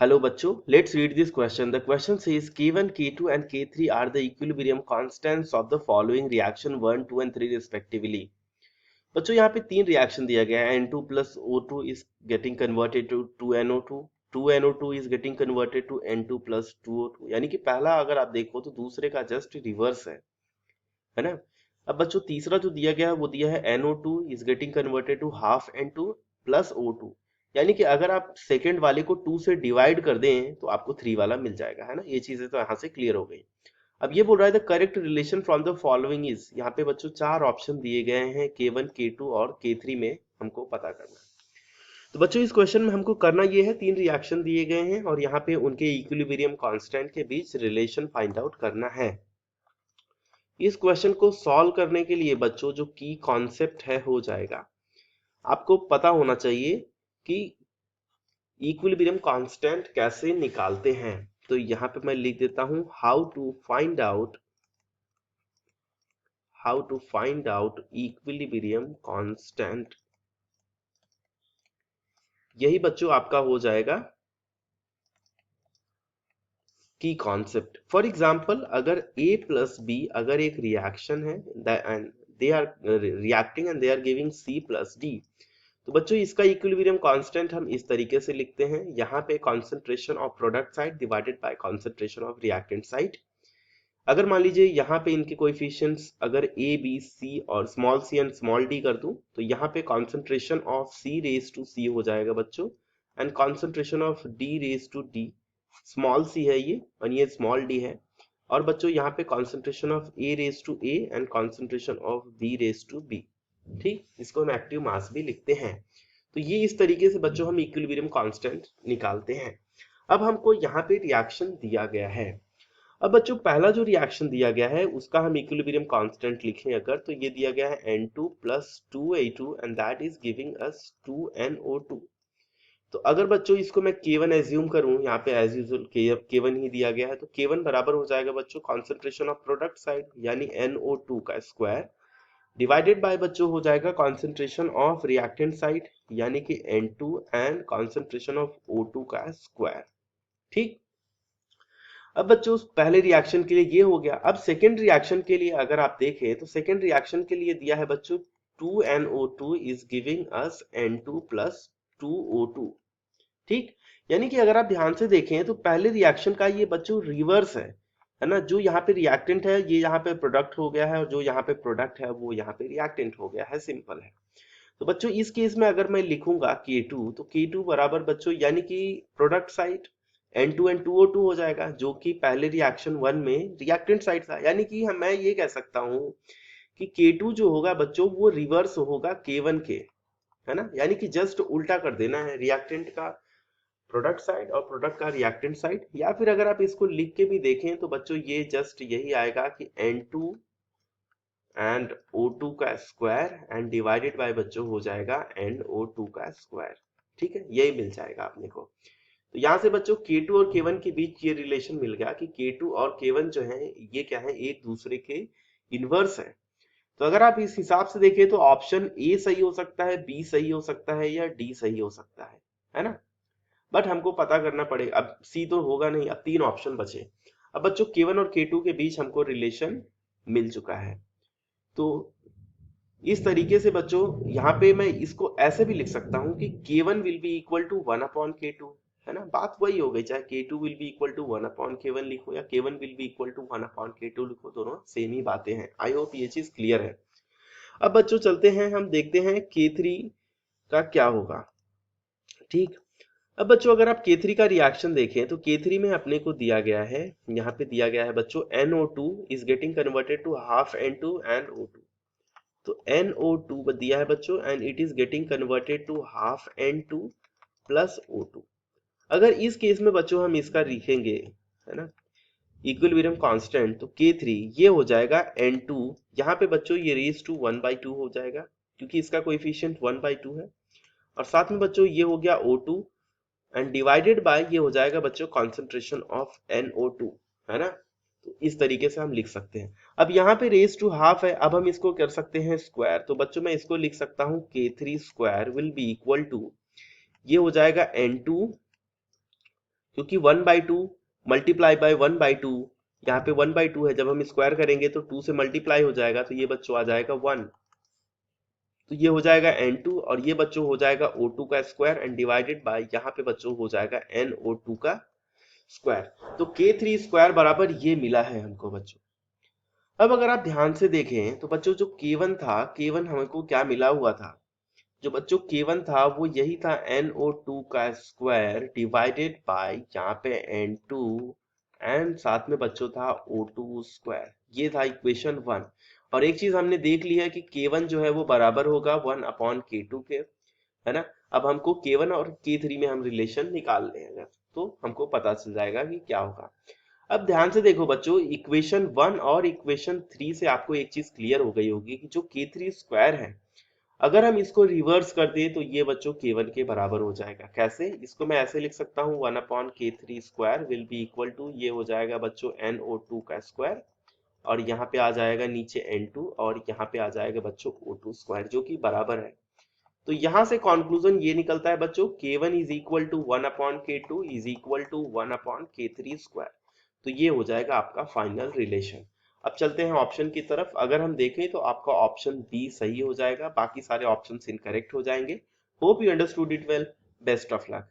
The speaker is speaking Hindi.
Hello बच्चों, let's read this question. The question says K1, K2 and K3 are the equilibrium constants of the following reaction 1, 2 and 3 respectively. बच्चों यहाँ पे तीन रिएक्शन दिया गया है. N2 plus O2 is getting converted to 2NO2. 2NO2 is getting converted to N2 plus 2O2. यानी कि पहला अगर आप देखो तो दूसरे का जस्ट रिवर्स है ना. अब बच्चों तीसरा जो दिया गया है वो दिया है NO2 is getting converted to half N2 plus O2. यानी कि अगर आप सेकंड वाले को 2 से डिवाइड कर दें तो आपको 3 वाला मिल जाएगा, है ना. ये चीजें तो यहाँ से क्लियर हो गई. अब ये बोल रहा है the correct relation from the following is. यहाँ पे बच्चों चार ऑप्शन दिए गए हैं K1, K2 और K3 में हमको पता करना है. तो बच्चों इस क्वेश्चन में हमको करना ये है, तीन रिएक्शन दिए गए हैं और यहाँ पे उनके इक्विलिब्रियम कांस्टेंट के बीच रिलेशन फाइंड आउट करना है. इस क्वेश्चन को सॉल्व करने के लिए बच्चों जो की कॉन्सेप्ट है हो जाएगा, आपको पता होना चाहिए कि इक्विलिब्रियम कांस्टेंट कैसे निकालते हैं. तो यहां पे मैं लिख देता हूं how to find out equilibrium constant. यही बच्चों आपका हो जाएगा की कॉन्सेप्ट. फॉर एग्जांपल अगर A प्लस बी अगर एक रिएक्शन है and they are reacting and they are giving C plus D, तो बच्चों इसका इक्विलिब्रियम कांस्टेंट हम इस तरीके से लिखते हैं. यहाँ पे concentration of product side divided by concentration of reactant side. अगर मान लीजिए यहाँ पे इनके कोएफिशिएंट्स अगर A B C और small c and small d कर दूं तो यहाँ पे concentration of C raise to C हो जाएगा बच्चों and concentration of D raise to D. Small c है ये और ये स्मॉल d है. और बच्चों यहाँ पे concentration of A raise to A and concentration of B raise to B. ठीक, इसको हम एक्टिव मास भी लिखते हैं. तो ये इस तरीके से बच्चों हम इक्विलिब्रियम कांस्टेंट निकालते हैं. अब हमको यहाँ पे रिएक्शन दिया गया है. अब बच्चों पहला जो रिएक्शन दिया गया है उसका हम इक्विलिब्रियम कांस्टेंट लिखें अगर, तो ये दिया गया है N2 plus 2A2 and that is giving us 2NO2. तो अगर बच्चों इसको मैं K1 एज्यूम करूं, यहाँ पे एज यूजुअल K1 ही दिया गया है, तो K1 बराबर हो जाएगा बच्चों कॉन्सेंट्रेशन ऑफ प्रोडक्ट साइड यानी NO2 का स्क्वायर डिवाइडेड बाय बच्चों हो जाएगा कॉन्सेंट्रेशन ऑफ रिएक्टेंट साइड यानी कि N2 and concentration of O2 का स्क्वायर. ठीक, अब बच्चों पहले रिएक्शन के लिए ये हो गया. अब सेकेंड रिएक्शन के लिए अगर आप देखें तो सेकेंड रिएक्शन के लिए दिया है बच्चों 2NO2 is giving us N2 plus 2O2. ठीक, यानी कि अगर आप ध्यान से देखें तो पहले रिएक्शन का ये बच्चों रिवर्स है ना. जो यहाँ पे रिएक्टेंट है ये यहाँ पे प्रोडक्ट हो गया है और जो यहाँ पे प्रोडक्ट है वो यहाँ पे रिएक्टेंट हो गया है. सिंपल है. तो बच्चों इस केस में अगर मैं लिखूंगा K2 तो K2 बराबर बच्चों यानी कि product side N2 and 2O2 हो जाएगा जो कि पहले रिएक्शन 1 में रिएक्टेंट साइड था. यानी कि मैं ये कह सकता हूँ कि K2 जो होगा बच्चों वो रिवर्स होगा K1 के, है ना. यानी कि जस्ट उल्टा कर देना है, रिएक्टेंट का प्रोडक्ट साइड और प्रोडक्ट का रिएक्टेंट साइड. या फिर अगर आप इसको लिख के भी देखें तो बच्चों ये जस्ट यही आएगा कि N2 एंड O2 का स्क्वायर एंड डिवाइडेड बाय बच्चों हो जाएगा NO2 का स्क्वायर. ठीक है, यही मिल जाएगा अपने को. तो यहाँ से बच्चों K2 और K1 के बीच ये रिलेशन मिल गया कि K2 और K1 जो है ये क्या है, एक दूसरे के इनवर्स है. तो अगर आप इस हिसाब से देखें तो ऑप्शन A सही हो सकता है, B सही हो सकता है या D सही हो सकता है ना. बट हमको पता करना पड़ेगा. अब C तो होगा नहीं, अब तीन ऑप्शन बचे. अब बच्चों K1 और K2 के बीच हमको रिलेशन मिल चुका है. तो इस तरीके से बच्चों यहाँ पे मैं इसको ऐसे भी लिख सकता हूँ कि K1 will be equal to 1/K2, है ना. बात वही हो गई, चाहे K2 will be equal to 1/K1 लिखो या K1 will be equal to 1/K2 लिखो, दोनों सेम ही बातें हैं. आई होप ये चीज क्लियर है. अब बच्चों चलते हैं, हम देखते हैं K3 का क्या होगा. ठीक, अब बच्चों अगर आप K3 का रिएक्शन देखें तो K3 में अपने को दिया गया है, यहाँ पे दिया गया है बच्चों NO2 is getting converted to half N2 and O2. तो NO2 दिया है बच्चों and it is getting converted to half N2 plus O2. अगर इस केस में बच्चों हम इसका लिखेंगे, है ना, इक्विलिब्रियम कांस्टेंट, तो K3 ये हो जाएगा N2. यहाँ पे बच्चों ये रेज टू 1/2 हो जाएगा क्योंकि इसका कोएफिशिएंट 1/2 है. और साथ में बच्चों ये हो गया O2 एंड डिवाइडेड बाय ये हो जाएगा बच्चों कॉन्सेंट्रेशन ऑफ NO2, है ना. तो इस तरीके से हम लिख सकते हैं. अब यहाँ पे रेज टू हाफ है, अब हम इसको कर सकते हैं स्क्वायर. तो बच्चों मैं इसको लिख सकता हूँ K3 square will be equal to, ये हो जाएगा N2 क्योंकि 1/2 मल्टीप्लाई बाय 1/2, यहाँ पे 1/2 है, जब हम स्क्वायर करेंगे तो 2 से मल्टीप्लाई हो जाएगा, तो ये बच्चों आ जाएगा 1। तो ये हो जाएगा N2 और ये बच्चों हो जाएगा O2 का स्क्वायर एंड डिवाइडेड बाय यहाँ पे बच्चों हो जाएगा NO2 का स्क्वायर। तो K3 स्क्वायर बराबर ये मिला है हमको बच्चों। अब अगर आप ध्यान से देखें तो बच्चों जो K1 था, K1 हमको क्या मिला हुआ था, जो बच्चों K1 था वो यही था NO2 का स्क्वायर डिवाइडेड बाय यहाँ पे N2 एंड साथ में बच्चों था O2 स्क्वायर। ये था इक्वेशन 1। और एक चीज हमने देख ली है कि K1 जो है वो बराबर होगा 1/K2 के, है ना। अब हमको K1 और K3 में हम रिलेशन निकाल लेंगे तो हमको पता चल जाएगा कि क्या होगा। अब ध्यान से देखो बच्चों, इक्वेशन 1 और इक्वेशन 3 से आपको एक चीज क्लियर हो गई होगी कि जो K3 स्क्वायर है, अगर हम इसको रिवर्स कर दें तो ये बच्चों K1 के बराबर हो जाएगा। कैसे? इसको मैं ऐसे लिख सकता हूँ 1/K3 square will be equal to, ये हो जाएगा बच्चों NO2 का स्क्वायर और यहाँ पे आ जाएगा नीचे N2 और यहाँ पे आ जाएगा बच्चों O2 स्क्वायर, जो कि बराबर है। तो यहाँ से कंक्लूजन ये निकलता है बच्चों, K1 is equal to 1/K2 is equal to 1/K3 square. तो ये हो जाएगा आपका फाइनल रिलेशन। अब चलते हैं ऑप्शन की तरफ। अगर हम देखें तो आपका ऑप्शन बी सही हो जाएगा, बाकी सारे ऑप्शन इनकरेक्ट हो जाएंगे। Hope you understood it well. Best of luck.